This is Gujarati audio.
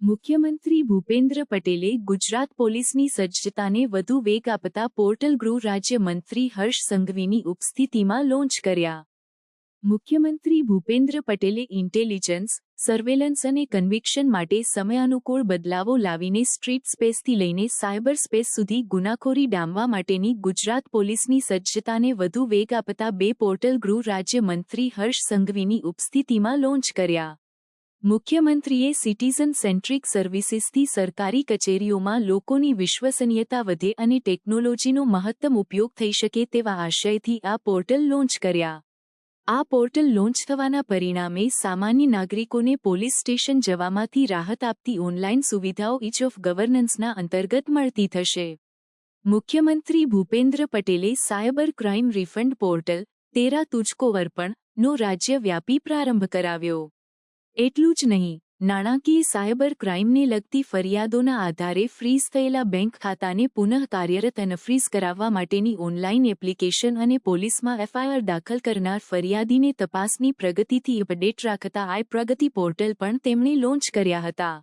મુખ્યમંત્રી ભૂપેન્દ્ર પટેલે ગુજરાત પોલીસની સજ્જતાને વધુ વેગ આપતા પોર્ટલ ગૃહ રાજ્ય મંત્રી હર્ષ સંઘવીની ઉપસ્થિતિમાં લોન્ચ કર્યા. મુખ્યમંત્રી ભૂપેન્દ્ર પટેલે ઇન્ટેલિજન્સ, સર્વેલન્સ અને કન્વિક્શન માટે સમયાનુકૂળ બદલાવો લાવીને સ્ટ્રીટ સ્પેસથી લઈને સાયબર સ્પેસ સુધી ગુનાખોરી ડામવા માટેની ગુજરાત પોલીસની સજ્જતાને વધુ વેગ આપતા બે પોર્ટલ ગૃહ રાજ્ય મંત્રી હર્ષ સંઘવીની ઉપસ્થિતિમાં લોન્ચ કર્યા. મુખ્યમંત્રીએ સિટીઝન સેન્ટ્રિક સર્વિસીસથી સરકારી કચેરીઓમાં લોકોની વિશ્વસનીયતા વધે અને ટેકનોલોજીનો મહત્તમ ઉપયોગ થઈ શકે તેવા આશયથી આ પોર્ટલ લોન્ચ કર્યા. આ પોર્ટલ લોન્ચ થવાના પરિણામે સામાન્ય નાગરિકોને પોલીસ સ્ટેશન જવામાંથી રાહત આપતી ઓનલાઇન સુવિધાઓ ઇચ ઓફ ગવર્નન્સના અંતર્ગત મળતી થશે. મુખ્યમંત્રી ભૂપેન્દ્ર પટેલે સાયબર ક્રાઇમ રિફંડ પોર્ટલ તેરા તુજકો અર્પણનો રાજ્યવ્યાપી પ્રારંભ કરાવ્યો. એટલું જ નહીં, નાણાકીય સાયબર ક્રાઇમને લગતી ફરિયાદોના આધારે ફ્રીઝ થયેલા બેંક ખાતાને પુનઃ કાર્યરત અને ફ્રીઝ કરાવવા માટેની ઓનલાઇન એપ્લિકેશન અને પોલીસમાં એફઆઈઆર દાખલ કરનાર ફરિયાદીને તપાસની પ્રગતિથી અપડેટ રાખતા આઈ પ્રગતિ પોર્ટલ પણ તેમણે લોન્ચ કર્યા હતા.